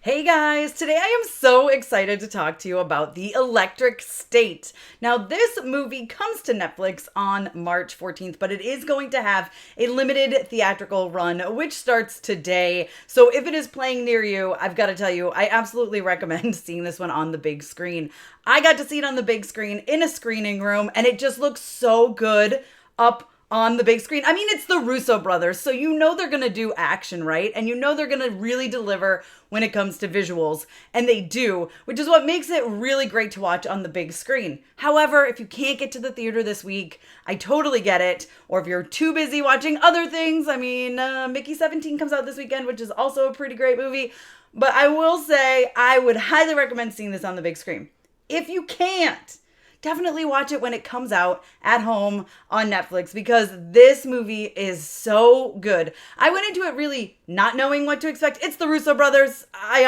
Hey guys, today I am so excited to talk to you about The Electric State. Now, this movie comes to Netflix on March 14th, but it is going to have a limited theatrical run, which starts today. So if it is playing near you, I've got to tell you, I absolutely recommend seeing this one on the big screen. I got to see it on the big screen in a screening room, and it just looks so good up on the big screen. I mean, it's the Russo brothers, so you know they're going to do action, right? And you know they're going to really deliver when it comes to visuals, and they do, which is what makes it really great to watch on the big screen. However, if you can't get to the theater this week, I totally get it. Or if you're too busy watching other things, I mean, Mickey 17 comes out this weekend, which is also a pretty great movie. But I will say I would highly recommend seeing this on the big screen. If you can't, definitely watch it when it comes out at home on Netflix because this movie is so good. I went into it really not knowing what to expect. It's the Russo brothers. I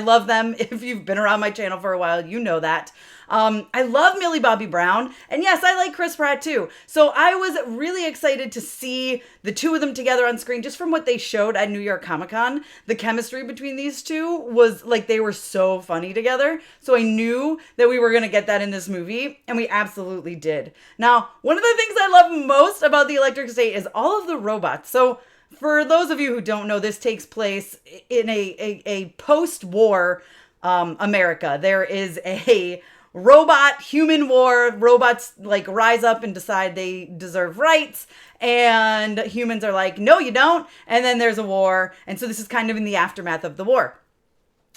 love them. If you've been around my channel for a while, you know that. I love Millie Bobby Brown. And yes, I like Chris Pratt too. So I was really excited to see the two of them together on screen just from what they showed at New York Comic Con. The chemistry between these two was like they were so funny together. So I knew that we were going to get that in this movie, and we absolutely did. Now, one of the things I love most about The Electric State is all of the robots. So for those of you who don't know, this takes place in a post-war America. There is a robot human war. Robots like rise up and decide they deserve rights, and humans are like, no, you don't. And then there's a war. And so this is kind of in the aftermath of the war.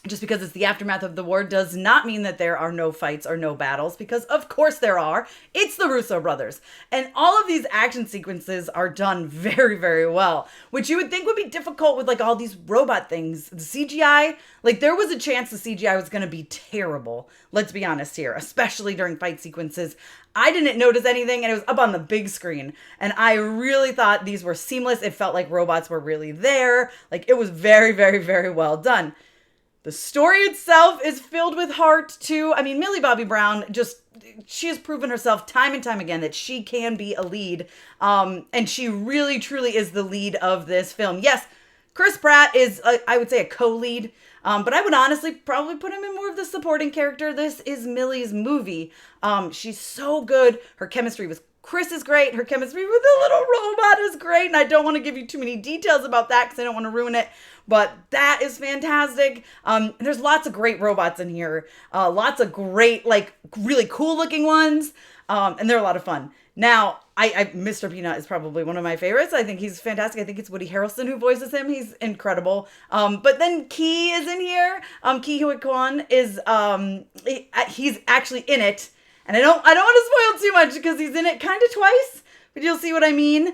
Just because it's the aftermath of the war does not mean that there are no fights or no battles, because of course there are. It's the Russo brothers. And all of these action sequences are done very, very well, which you would think would be difficult with like all these robot things. The CGI, like there was a chance the CGI was going to be terrible. Let's be honest here, especially during fight sequences. I didn't notice anything, and it was up on the big screen. And I really thought these were seamless. It felt like robots were really there. Like it was very, very, very well done. The story itself is filled with heart, too. I mean, Millie Bobby Brown, she has proven herself time and time again that she can be a lead. And she really, truly is the lead of this film. Yes, Chris Pratt is, I would say, a co-lead. But I would honestly probably put him in more of the supporting character. This is Millie's movie. She's so good. Her chemistry with Chris is great. Her chemistry with the little robot is great. And I don't want to give you too many details about that because I don't want to ruin it. But that is fantastic. There's lots of great robots in here. Lots of great, like, really cool looking ones. And they're a lot of fun. Now, Mr. Peanut is probably one of my favorites. I think he's fantastic. I think it's Woody Harrelson who voices him. He's incredible. But then Key is in here. Ki Huy Kwan is, he's actually in it. And I don't want to spoil too much because he's in it kind of twice, but you'll see what I mean.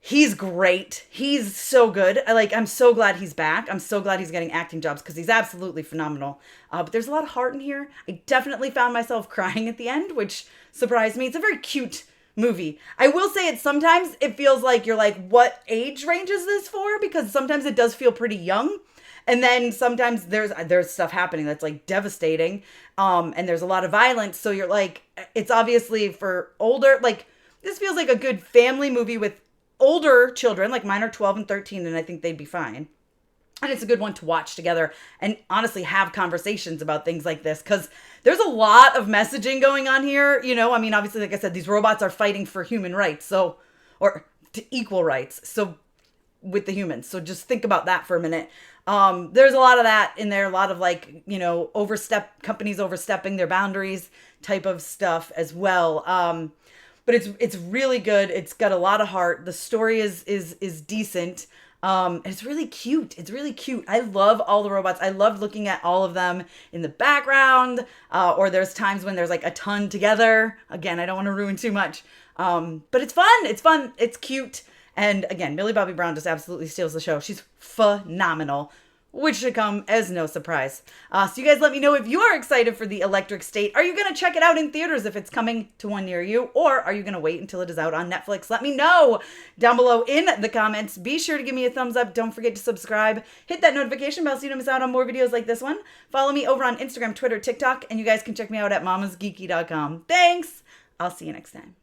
He's great. He's so good. I'm so glad he's back. I'm so glad he's getting acting jobs because he's absolutely phenomenal. But there's a lot of heart in here. I definitely found myself crying at the end, which surprised me. It's a very cute movie. I will say sometimes it feels like you're like, what age range is this for? Because sometimes it does feel pretty young. And then sometimes there's stuff happening that's like devastating. And there's a lot of violence. So you're like, it's obviously for older, like this feels like a good family movie with older children, like mine are 12 and 13, and I think they'd be fine. And it's a good one to watch together and honestly have conversations about things like this because there's a lot of messaging going on here. You know, I mean, obviously, like I said, these robots are fighting for human rights, or to equal rights. So with the humans. So just think about that for a minute. There's a lot of that in there, a lot of like, you know, companies overstepping their boundaries type of stuff as well. But it's really good. It's got a lot of heart. The story is decent. It's really cute. It's really cute. I love all the robots. I love looking at all of them in the background. Or there's times when there's like a ton together. Again, I don't want to ruin too much. But it's fun. It's fun. It's cute. And again, Millie Bobby Brown just absolutely steals the show. She's phenomenal, which should come as no surprise. So you guys let me know if you are excited for The Electric State. Are you going to check it out in theaters if it's coming to one near you? Or are you going to wait until it is out on Netflix? Let me know down below in the comments. Be sure to give me a thumbs up. Don't forget to subscribe. Hit that notification bell so you don't miss out on more videos like this one. Follow me over on Instagram, Twitter, TikTok, and you guys can check me out at MamasGeeky.com. Thanks! I'll see you next time.